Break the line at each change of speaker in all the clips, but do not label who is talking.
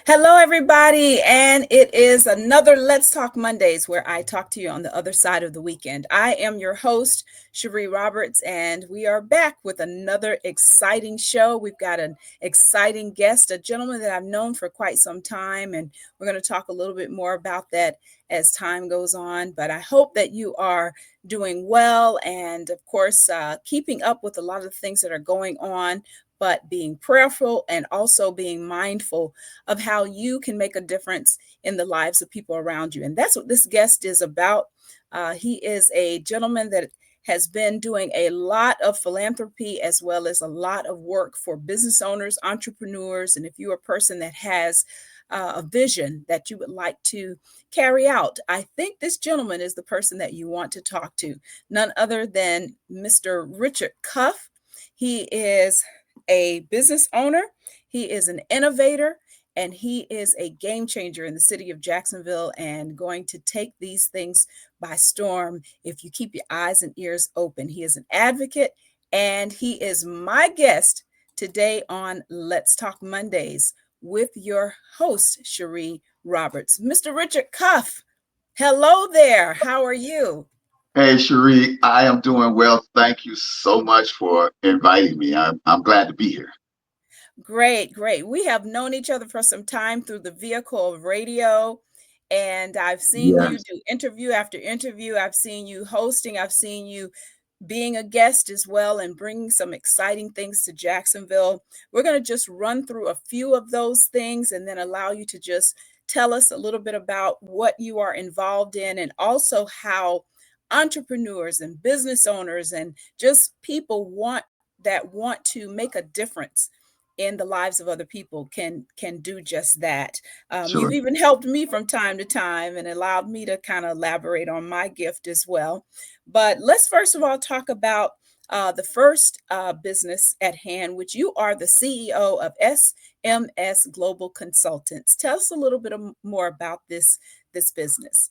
Hello, everybody, and it is another Let's Talk Mondays where I talk to you on the other side of the weekend. I am your host, Sherrie Roberts, and we are back with another exciting show. We've got an exciting guest, a gentleman that I've known for quite some time, and we're going to talk a little bit more about that as time goes on. But I hope that you are doing well and, of course, keeping up with a lot of the things that are going on, but being prayerful and also being mindful of how you can make a difference in the lives of people around you. And that's what this guest is about. He is a gentleman that has been doing a lot of philanthropy as well as a lot of work for business owners, entrepreneurs. And if you're a person that has a vision that you would like to carry out, I think this gentleman is the person that you want to talk to. None other than Mr. Richard Cuff. He is a business owner, he is an innovator, and he is a game changer in the city of Jacksonville and going to take these things by storm if you keep your eyes and ears open. He is an advocate, and he is my guest today on Let's Talk Mondays with your host, Sherrie Roberts. Mr. Richard Cuff, hello there. How are you?
Hey, Sherrie, I am doing well. Thank you so much for inviting me. I'm glad to be here.
Great, great. We have known each other for some time through the vehicle of radio, and I've seen you
Yes,
do interview after interview. I've seen you hosting, I've seen you being a guest as well and bringing some exciting things to Jacksonville. We're going to just run through a few of those things and then allow you to just tell us a little bit about what you are involved in and also how entrepreneurs and business owners and just people want to make a difference in the lives of other people can do just that. You've
sure.
even helped me from time to time and allowed me to kind of elaborate on my gift as well. But let's first of all talk about the first business at hand, which you are the CEO of SMS Global Consultants. Tell us a little bit more about this business.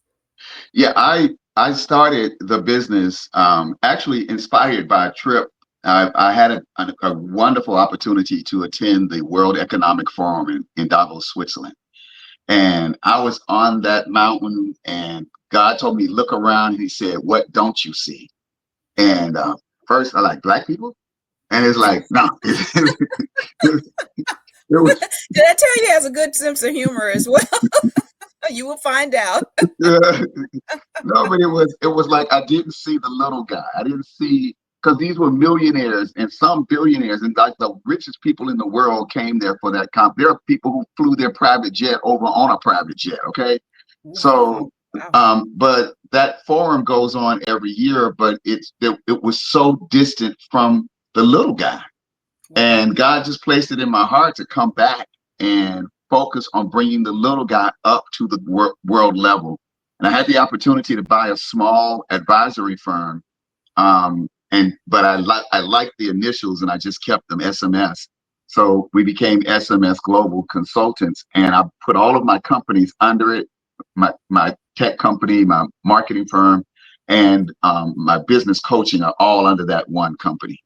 Yeah, I started the business actually inspired by a trip. I had a wonderful opportunity to attend the World Economic Forum in Davos, Switzerland. And I was on that mountain, and God told me, look around, and He said, what don't you see? And first, I like black people. And it's like, no, it was
Did I tell you he has a good sense of humor as well? You will find out.
no, but it was like I didn't see the little guy. I didn't see because these were millionaires and some billionaires, and like the richest people in the world came there for that comp. There are people who flew their private jet over on a private jet. Okay,
Wow.
so
Wow.
but that forum goes on every year, but it was so distant from the little guy.
Wow.
And God just placed it in my heart to come back and focus on bringing the little guy up to the world level. And I had the opportunity to buy a small advisory firm. But I liked the initials and I just kept them SMS. So we became SMS Global Consultants, and I put all of my companies under it. My tech company, my marketing firm, and my business coaching are all under that one company.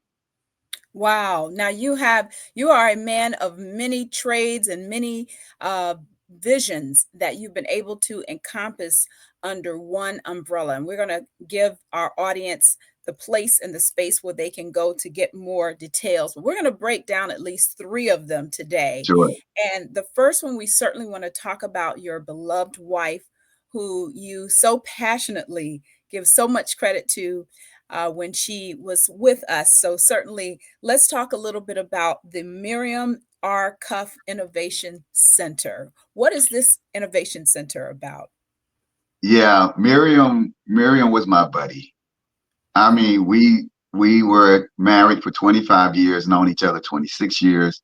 Wow. Now you are a man of many trades and many uh visions that you've been able to encompass under one umbrella. And we're going to give our audience the place and the space where they can go to get more details. But we're going to break down at least three of them today.
Sure.
And the first one, we certainly want to talk about your beloved wife, who you so passionately give so much credit to when she was with us. So, certainly, let's talk a little bit about the Miriam R. Cuff Innovation Center. What is this Innovation Center about?
Yeah, Miriam was my buddy. I mean, we were married for 25 years, known each other 26 years.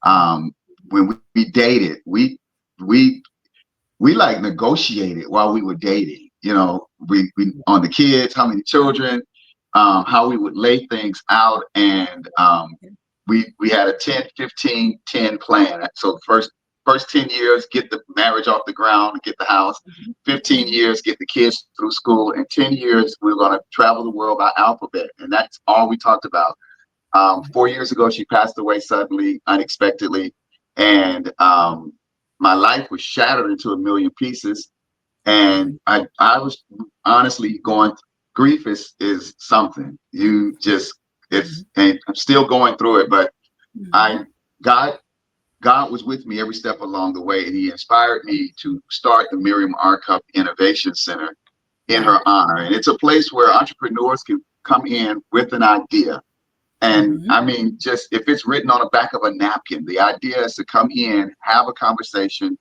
When we dated, we we like negotiated while we were dating. We on the kids, how many children, how we would lay things out, and we had a 10, 15, 10 plan. So first 10 years, get the marriage off the ground, get the house.
Mhm,
15
mhm.
years, get the kids through school. And 10 years, we are going to travel the world by alphabet. And that's all we talked about. 4 years ago, she passed away suddenly, unexpectedly. And my life was shattered into a million pieces. And
Mhm.
I was honestly going, grief is something you just, it's,
Mhm.
and I'm still going through it, but
Mhm.
I, God, God was with me every step along the way, and He inspired me to start the Miriam R. Cup Innovation Center in
Wow.
her honor. And it's a place where entrepreneurs can come in with an idea. And
Mhm.
I mean, just if it's written on the back of a napkin, the idea is to come in, have a conversation.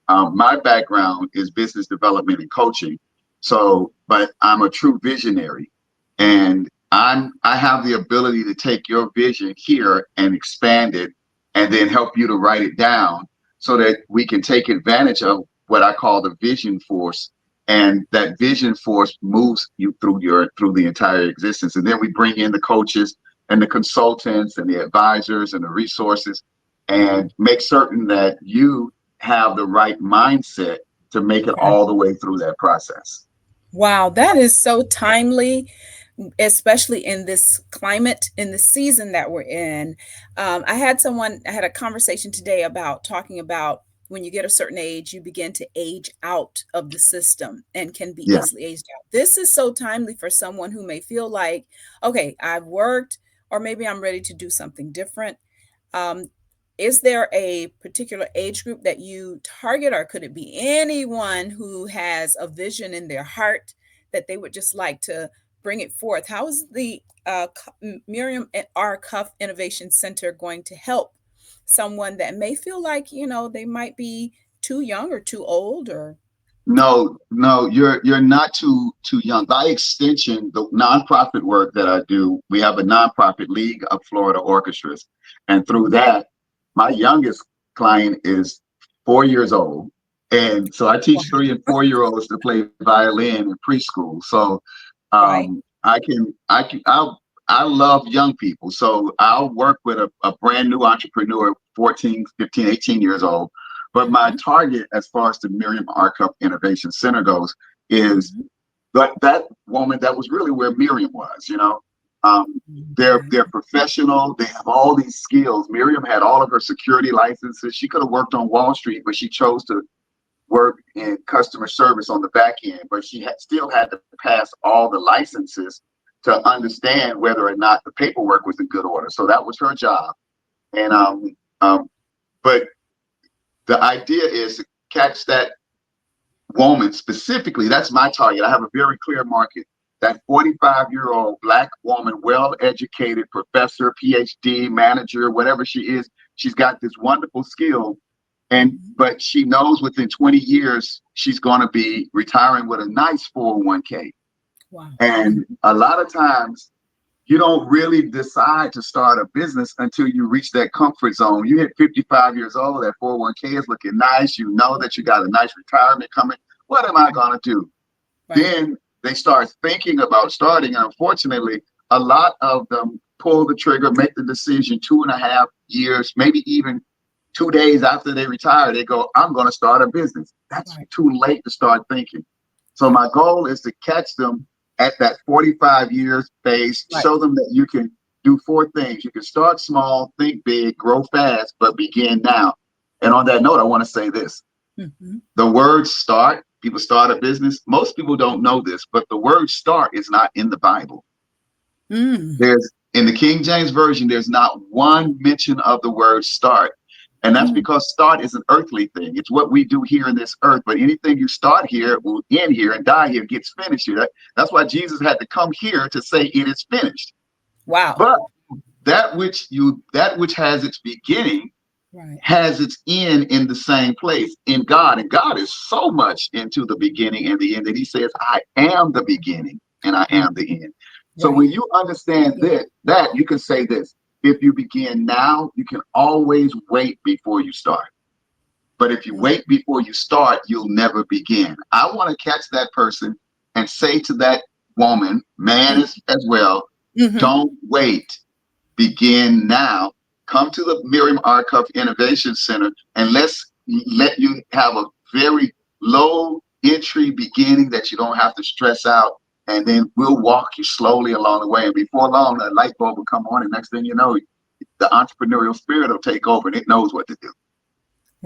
My background is business development and coaching. So, but I'm a true visionary, and I have the ability to take your vision here and expand it, and then help you to write it down so that we can take advantage of what I call the vision force. And that vision force moves you through the entire existence. And then we bring in the coaches and the consultants and the advisors and the resources, and make certain that you have the right mindset to make it
Okay.
all the way through that process.
Wow, that is so timely, especially in this climate, in the season that we're in. I had a conversation today about talking about when you get a certain age, you begin to age out of the system and can be
Yeah.
easily aged out. This is so timely for someone who may feel like, okay, I've worked, or maybe I'm ready to do something different. Um, is there a particular age group that you target, or could it be anyone who has a vision in their heart that they would just like to bring it forth? How is the Miriam R. Cuff Innovation Center going to help someone that may feel like, they might be too young or too old or
No, no, you're not too young. By extension, the nonprofit work that I do, we have a nonprofit League of Florida Orchestras, and through that, my youngest client is 4 years old, and so I
wow,
teach 3 and 4 year olds to play violin in preschool. So
right?
I love young people. So I'll work with a brand new entrepreneur, 14, 15, 18 years old. But my
Hmm.
target, as far as the Miriam R. Cup Innovation Center goes, is
Hmm.
that woman that was really where Miriam was, you know. Um, they're
Okay.
professional. They have all these skills. Miriam had all of her security licenses. She could have worked on Wall Street, but she chose to work in customer service on the back end, but she still had to pass all the licenses to understand whether or not the paperwork was in good order. So that was her job. And but the idea is to catch that woman specifically. That's my target. I have a very clear market. That 45-year-old Black woman, well educated, professor, PhD, manager, whatever she is, she's got this wonderful skill, and
Hmm.
but she knows within 20 years she's going to be retiring with a nice 401k.
Wow.
And
Mhm.
a lot of times you don't really decide to start a business until you reach that comfort zone. You hit 55 years old, that 401k is looking nice. You know that you got a nice retirement coming. What am I going to do?
Right.
Then they start thinking about starting. And unfortunately, a lot of them pull the trigger, make the decision 2.5 years, maybe even 2 days after they retire. They go, I'm going to start a business. That's
Right.
too late to start thinking. So
Right.
my goal is to catch them at that 45 years phase,
Right.
show them that you can do four things. You can start small, think big, grow fast, but begin now. And on that note, I want to say this.
Mhm.
The word start, people start a business. Most people don't know this, but the word start is not in the Bible.
Mm.
There's in the King James Version, there's not one mention of the word start. And that's
Mm.
because start is an earthly thing. It's what we do here in this earth. But anything you start here will end here and die here, gets finished here. That's why Jesus had to come here to say it is finished.
Wow.
But that which has its beginning
Right.
has its end in the same place in God. And God is so much into the beginning and the end that He says, I am the beginning and I
Mm.
am the end. So
Right.
when you understand
Yeah.
that you can say this: if you begin now, you can always wait before you start. But if you wait
Mhm.
before you start, you'll never begin. I want to catch that person and say to that woman, man as well,
Mhm.
don't wait, begin now. Come to the Miriam R. Cuff Innovation Center, and let's let you have a very low entry beginning that you don't have to stress out. And then we'll walk you slowly along the way. And before long, that light bulb will come on. And next thing you know, the entrepreneurial spirit will take over and it knows what to do.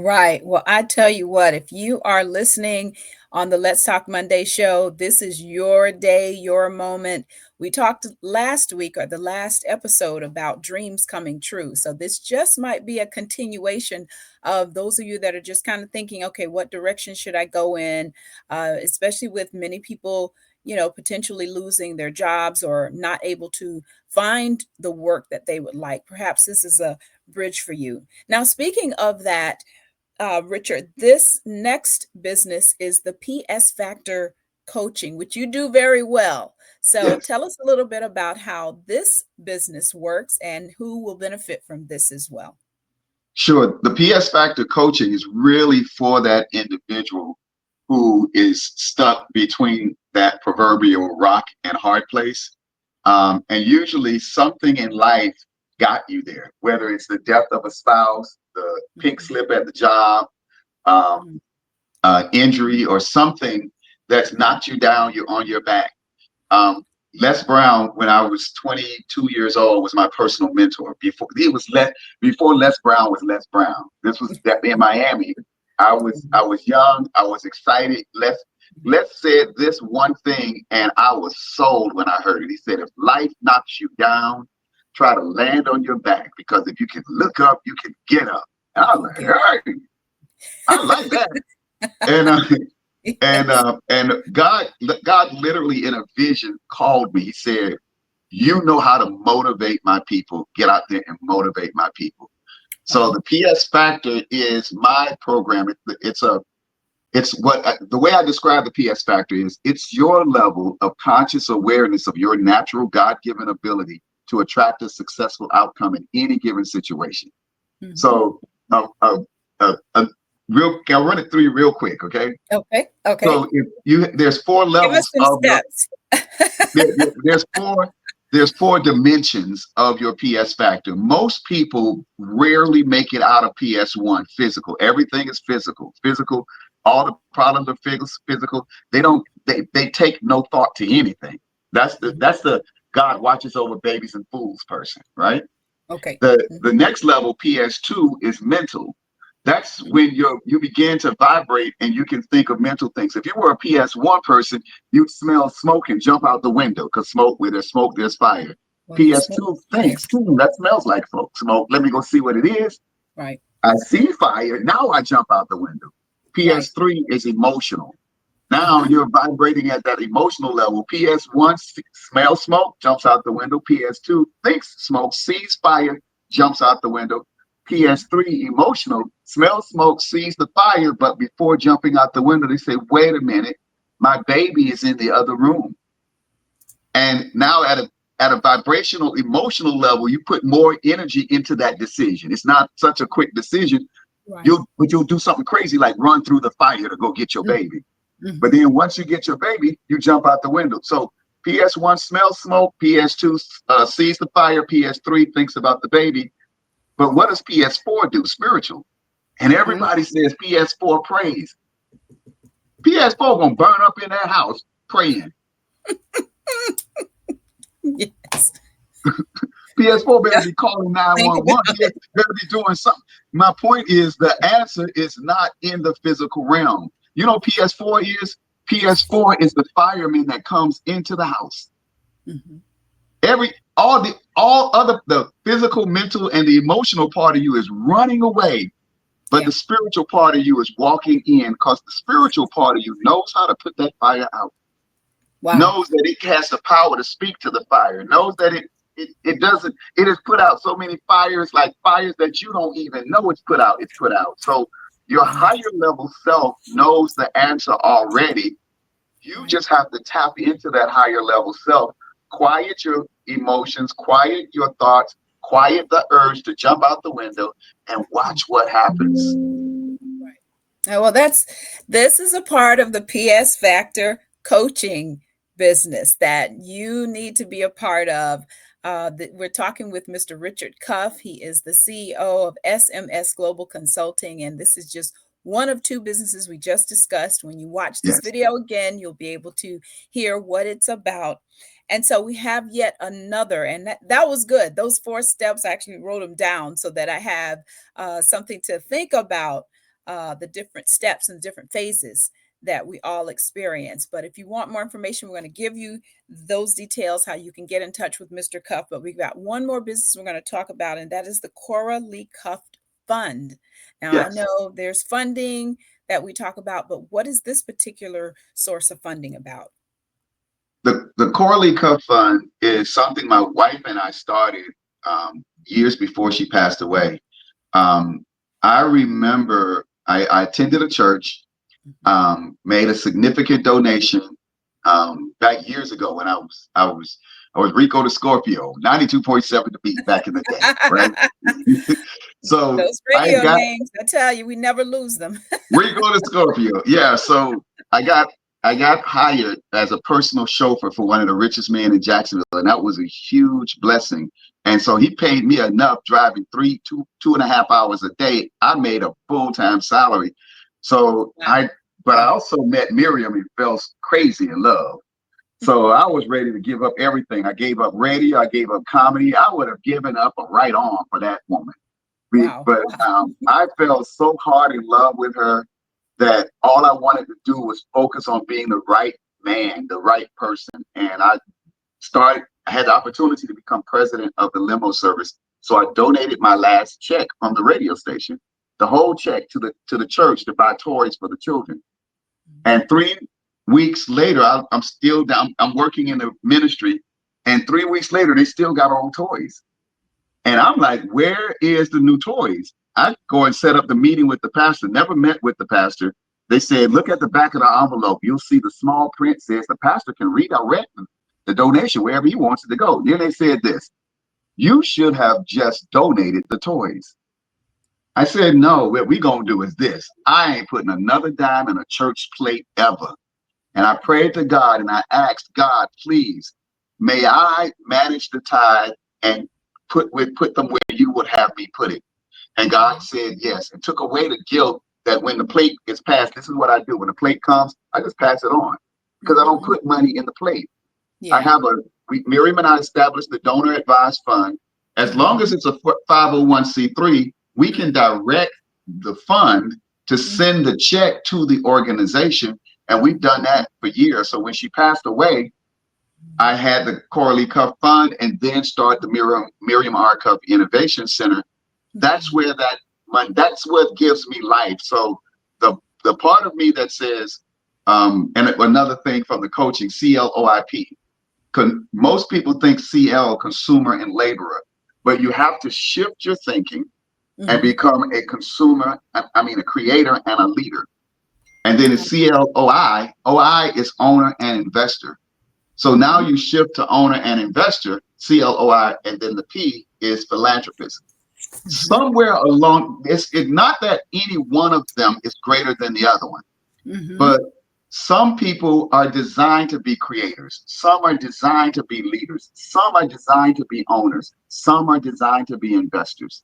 Right. Well, I tell you what, if you are listening on the Let's Talk Monday show, this is your day, your moment. We talked last week or the last episode about dreams coming true. So this just might be a continuation of those of you that are just kind of thinking, okay, what direction should I go in? Especially with many people, potentially losing their jobs or not able to find the work that they would like. Perhaps this is a bridge for you. Now, speaking of that, Richard, this next business is the PS Factor coaching, which you do very well. So
Yes.
tell us a little bit about how this business works and who will benefit from this as well.
Sure. The PS Factor coaching is really for that individual who is stuck between that proverbial rock and hard place. And usually something in life got you there, whether it's the death of a spouse, the pink
Mhm,
slip at the job, um,
mhm,
injury, or something that's
mhm,
knocked you down, you're on your back. Um, Les Brown, when I was 22 years old, was my personal mentor. Before Les Brown was Les Brown. This was that in Miami. I was young. I was excited. Les said this one thing, and I was sold when I heard it. He said, "If life knocks you down, try to land on your back because if you can look up, you can get up." And
you
I was
can get
like, "Hey, I like that." And and God literally in a vision called me. He said, "You know how to motivate my people. Get out there and motivate my people." So
Wow.
the PS Factor is my program. It's the way I describe the PS Factor is it's your level of conscious awareness of your natural God-given ability to attract a successful outcome in any given situation.
Mhm.
So, I'll run it through you real quick, okay?
Okay. Okay.
So if there's four
Give us
levels
some
of your
steps.
there's four dimensions of your PS factor. Most people rarely make it out of PS1 physical. Everything is physical. Physical. All the problems are physical. They take no thought to anything.
Mhm.
That's the God watches over babies and fools person, right?
Okay.
The
Mhm,
next level, PS2, is mental. That's
mhm.
when you begin to vibrate and you can think of mental things. If you were a PS1 person, you'd smell smoke and jump out the window because where there's smoke, there's fire.
Well, there's smoke.
PS2
Fire.
thinks, that smells like smoke. Let me go see what it is.
Right.
I see fire. Now I jump out the window.
Right.
PS3 is emotional. Now
Uh-huh.
you're vibrating at that emotional level. PS1 smells smoke, jumps out the window. PS2 thinks smoke, sees fire, jumps out the window.
Mhm.
PS3 emotional, smells smoke, sees the fire, but before jumping out the window, they say, "Wait a minute, my baby is in the other room." And now at a vibrational emotional level, you put more energy into that decision. It's not such a quick decision.
Right.
You'll do something crazy like run through the fire to go get your
Mhm,
baby. But
mhm.
then once you get your baby, you jump out the window. So PS1 smells smoke, PS2 sees the fire, PS3 thinks about the baby. But what does PS4 do? Spiritual. And
Mhm.
everybody says PS4 prays. PS4 gonna burn up in that house praying.
Yes.
PS4 better
Yeah.
be calling
Think
911.
about it.
Better be doing something. My point is the answer is not in the physical realm. You know PS4 is? PS4 is the fireman that comes into the house.
Mhm.
All other the physical, mental, and the emotional part of you is running away, but
Yeah.
the spiritual part of you is walking in because the spiritual part of you knows how to put that fire out,
Wow.
knows that it has the power to speak to the fire, knows that it doesn't, it has put out so many fires, like fires that you don't even know it's put out. So your higher
Yes.
level self knows the answer already. You
Right.
just have to tap into that higher level self, quiet your emotions, quiet your thoughts, quiet the urge to jump out the window, and watch what happens.
Right. Well, this is a part of the PS Factor coaching business that you need to be a part of. We're talking with Mr. Richard Cuff. He is the CEO of SMS Global Consulting, and this is just one of two businesses we just discussed. When you watch this
Yes.
video again, you'll be able to hear what it's about. And so we have yet another, and that was good. Those four steps, I actually wrote them down so that I have something to think about the different steps and different phases that we all experience. But if you want more information, we're going to give you those details, how you can get in touch with Mr. Cuff. But we've got one more business we're going to talk about, and that is the Cora Lee Cuff Fund. Now, I
Yes.
know there's funding that we talk about, but what is this particular source of funding about?
The Corley Cup Fund is something my wife and I started years before she passed away. Um, I remember I attended a church, made a significant donation back years ago when I was Rico the Scorpio, 92.7 to beat back in the day, right? So
Those
I
radio
got
names, I tell you, we never lose them.
Rico the Scorpio. Yeah. So I got I got hired as a personal chauffeur for one of the richest men in Jacksonville, and that was a huge blessing. And so he paid me enough driving 2.5 hours a day. I made a full-time salary. So
Wow.
but I
Wow.
also met Miriam and fell crazy in love. So I was ready to give up everything. I gave up radio. I gave up comedy. I would have given up a right arm for that woman.
Wow.
But I fell so hard in love with her that all I wanted to do was focus on being the right man, the right person. And I had the opportunity to become president of the limo service. So I donated my last check from the radio station, the whole check to the church to buy toys for the children. And 3 weeks later, I'm still down. I'm working in the ministry. And 3 weeks later, they still got old toys. And I'm like, where is the new toys? I go and set up the meeting with the pastor, never met with the pastor. They said, look at the back of the envelope. You'll see the small print says the pastor can redirect the donation wherever he wants it to go. Then they said this, you should have just donated the toys. I said, no, what we going to do is this. I ain't putting another dime in a church plate ever. And I prayed to God and I asked God, please, may I manage the tithe and put them where you would have me put it. And God said yes, and took away the guilt that when the plate is passed, this is what I do. When the plate comes, I just pass it on because I don't
Mhm.
put money in the plate. I
Yeah.
have Miriam and I established the donor advised fund. As long
Mhm.
as it's a 501c3, we can direct the fund to
Mhm.
send the check to the organization. And we've done that for years. So when she passed away, I had the Coralie Cuff Fund and then start the Miriam R. Cuff Innovation Center. That's
Mhm.
where that money, that's what gives me life. So the part of me that says, and another thing from the coaching, CLOIP, most people think CL, consumer and laborer, but you have to shift your thinking and
Mhm.
become a consumer, I mean, a creator and a leader. And then it's CLOI. OI is owner and investor. So now
Mhm.
you shift to owner and investor, CLOI, and then the P is philanthropist.
Mhm.
Somewhere along, it's not that any one of them is greater than the other one,
Mhm.
but some people are designed to be creators. Some are designed to be leaders. Some are designed to be owners. Some are designed to be investors.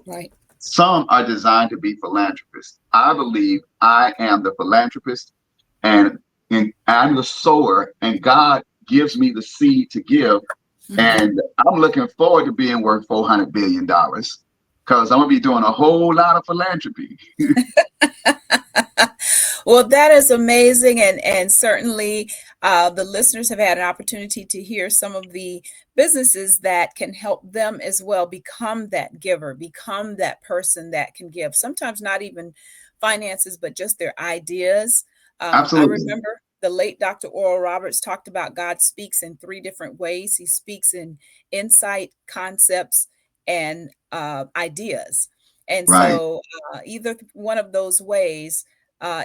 Right.
Some are designed to be philanthropists. I believe I am the philanthropist and, and I'm the sower, and God gives me the seed to give.
Mhm.
And I'm looking forward to being worth $400 billion because I'm going to be doing a whole lot of philanthropy.
Well, that is amazing, and certainly the listeners have had an opportunity to hear some of the businesses that can help them as well become that giver, become that person that can give. Sometimes not even finances, but just their ideas. I
Absolutely.
remember the late Dr. Oral Roberts talked about God speaks in three different ways. He speaks in insight, concepts, and ideas. And
Right.
so either one of those ways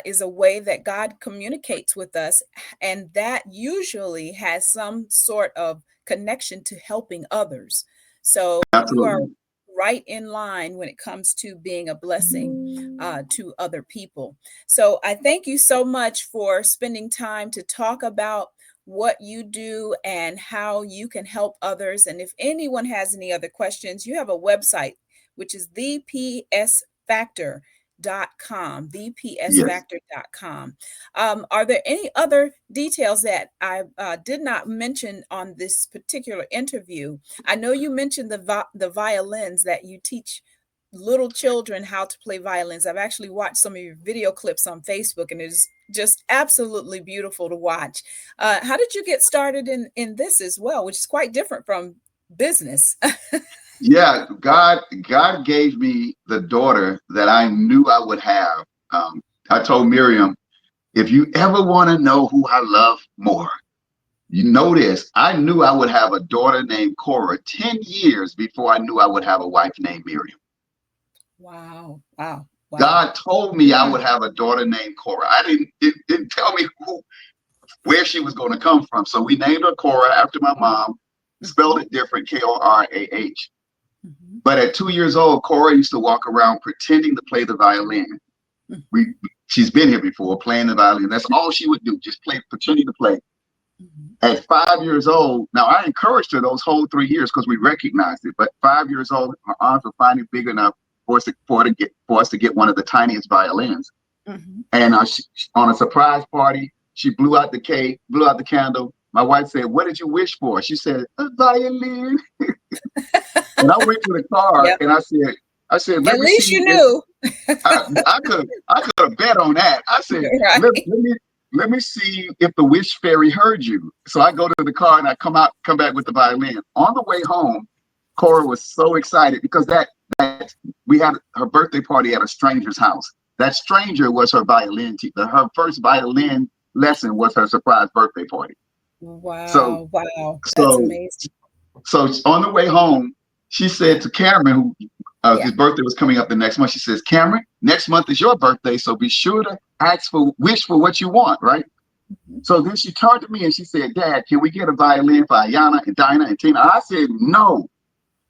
is a way that God communicates with us, and that usually has some sort of connection to helping others. So you are
Absolutely.
right in line when it comes to being a blessing to other people. So I thank you so much for spending time to talk about what you do and how you can help others. And if anyone has any other questions, you have a website, which is thepsfactor.com,
Yes.
thepsfactor.com. Are there any other details that I did not mention on this particular interview? I know you mentioned the violins that you teach little children how to play violins. I've actually watched some of your video clips on Facebook, and it is just absolutely beautiful to watch. How did you get started in this as well, which is quite different from business?
Yeah, God gave me the daughter that I knew I would have. I told Miriam, if you ever want to know who I love more, you know this. I knew I would have a daughter named Cora 10 years before I knew I would have a wife named Miriam.
Wow, wow, wow.
God told me I would have a daughter named Cora. Didn't tell me where she was going to come from. So we named her Cora after my mom, spelled
Mhm,
it different, Korah.
mhm,
But at 2 years old, Cora used to walk around pretending to play the violin. We,
mhm,
she's been here before playing the violin. That's all she would do, just play, pretending to play.
mhm.
At 5 years old, now I encouraged her those whole 3 years because we recognized it. But 5 years old, her arms were finally big enough for us to get one of the tiniest violins.
Mhm.
And on a surprise party, she blew out the cake, blew out the candle. My wife said, "What did you wish for?" She said, "A violin." And I went to the car
Yep.
and I said, let
At
me
least
see
you
if
knew.
I could have bet on that. I said,
Right.
let me see if the wish fairy heard you. So I go to the car and I come back with the violin. On the way home, Cora was so excited because that we had her birthday party at a stranger's house. That stranger was her violin teacher. Her first violin lesson was her surprise birthday party. So
Wow, wow. That's
so
amazing.
so on the way home, she said
Yeah.
to Cameron, who
Yeah.
his birthday was coming up the next month. She says, "Cameron, next month is your birthday, so be sure to wish for what you want, right?"
Mhm.
So then she turned to me and she said, "Dad, can we get a violin for Ayana and Dinah and Tina?" I said, "No.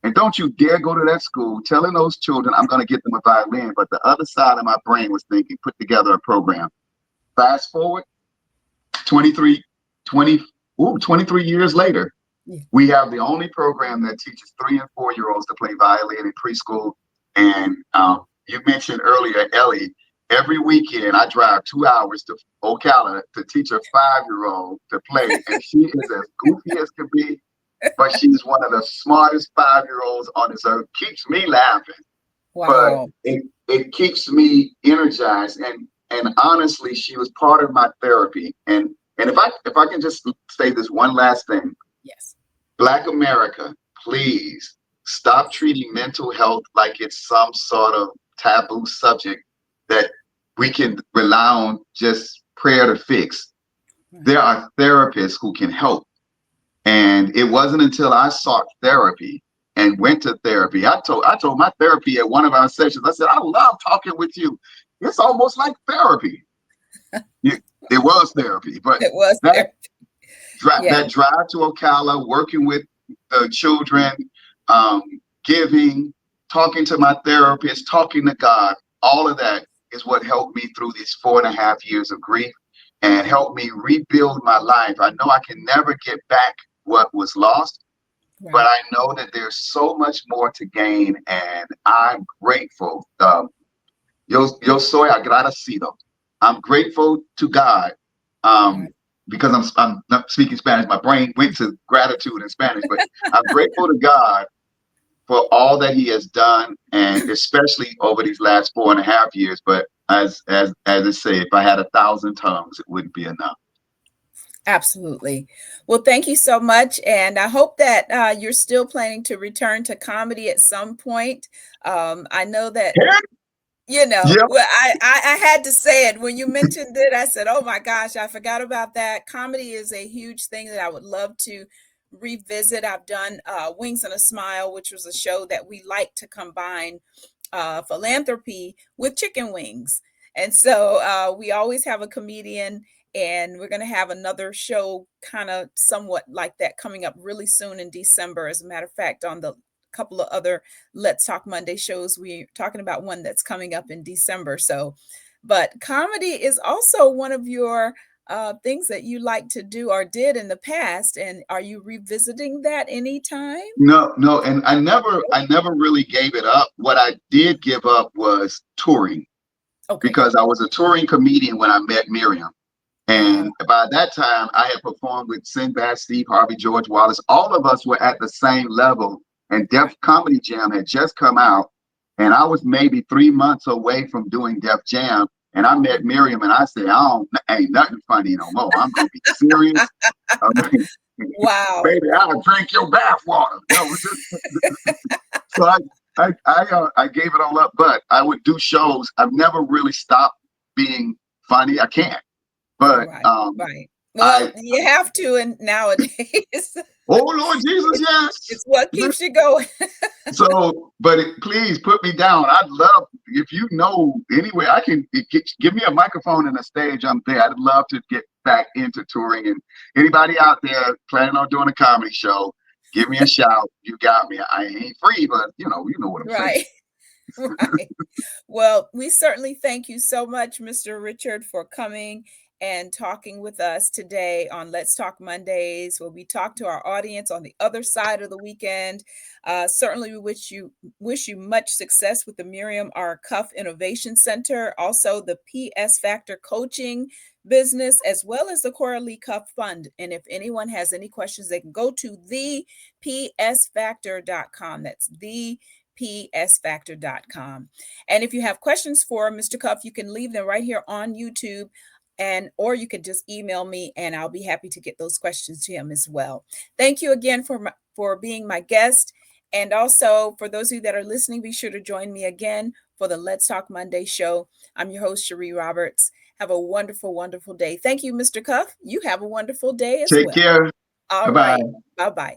And don't you dare go to that school telling those children I'm going to get them a violin." But the other side of my brain was thinking, put together a program. Fast forward 23, 20, 23 years later,
Yeah.
we have the only program that teaches 3 and 4 year olds to play violin in preschool. And you mentioned earlier, Ellie, every weekend I drive 2 hours to Ocala to teach a 5 year old to play. And she is as goofy as can be, but she's one of the smartest 5 year olds on this earth. Keeps me laughing, but
Wow.
it keeps me energized. And honestly, she was part of my therapy. And if I can just say this one last thing,
Yes.
Black America, please stop treating mental health like it's some sort of taboo subject that we can rely on just prayer to fix.
Right.
There are therapists who can help. And it wasn't until I sought therapy and went to therapy. I told my therapy at one of our sessions, I said, "I love talking with you. It's almost like therapy." It was therapy, but
It was
that
there. Yeah.
that drive to Ocala, working with the children, um, giving, talking to my therapist, talking to God, all of that is what helped me through these 4.5 years of grief and helped me rebuild my life. I know I can never get back what was lost, but
Right.
I know that there's so much more to gain, and I'm grateful. Yo soy agradecido. I'm grateful to God, um,
Right.
because I'm not speaking Spanish. My brain went to gratitude in Spanish, but I'm grateful to God for all that He has done, and especially over these last 4.5 years. But as I say, if I had 1,000 tongues, it wouldn't be enough.
Absolutely. Well, thank you so much. And I hope that you're still planning to return to comedy at some point. I know that,
Yep.
well, I had to say it when you mentioned it. I said, oh my gosh, I forgot about that. Comedy is a huge thing that I would love to revisit. I've done Wings and a Smile, which was a show that we like to combine philanthropy with chicken wings. And so we always have a comedian, and we're going to have another show kind of somewhat like that coming up really soon in December. As a matter of fact, on the couple of other Let's Talk Monday shows, we're talking about one that's coming up in December. So, but comedy is also one of your things that you like to do or did in the past. And are you revisiting that anytime?
No, no, and I never really gave it up. What I did give up was touring
Okay.
because I was a touring comedian when I met Miriam.
Wow.
And by that time, I had performed with Sinbad, Steve Harvey, George Wallace. All of us were at the same level, and Def
Right.
Comedy Jam had just come out. And I was maybe 3 months away from doing Def Jam. And I met Miriam and I said, ain't nothing funny no more. I'm going to be serious. I mean,
Wow.
baby, I'll drink your bath water. No, so I gave it all up, but I would do shows. I've never really stopped being funny. I can't, but
Right, right. Well,
I
you have to, and nowadays,
oh Lord Jesus, yes.
it's what keeps you going.
So, but please put me down. I'd love if you know anywhere I can give me a microphone and a stage. I'm there. I'd love to get back into touring. And anybody out there planning on doing a comedy show, give me a shout. You got me. I ain't free, but you know what I'm saying.
Right, right. Well, we certainly thank you so much, Mr. Richard, for coming and talking with us today on Let's Talk Mondays, where we talk to our audience on the other side of the weekend. Certainly, we wish you much success with the Miriam R. Cuff Innovation Center, also the PS Factor Coaching business, as well as the Cora Lee Cuff Fund. And if anyone has any questions, they can go to thepsfactor.com. That's thepsfactor.com. And if you have questions for Mr. Cuff, you can leave them right here on YouTube, and or you can just email me and I'll be happy to get those questions to him as well. Thank you again for being my guest. And also for those of you that are listening, be sure to join me again for the Let's Talk Monday show. I'm your host, Sherrie Roberts. Have a wonderful, wonderful day. Thank you, Mr. Cuff. You have a wonderful day as
Take
well.
care.
All
Bye bye.
right. Bye-bye.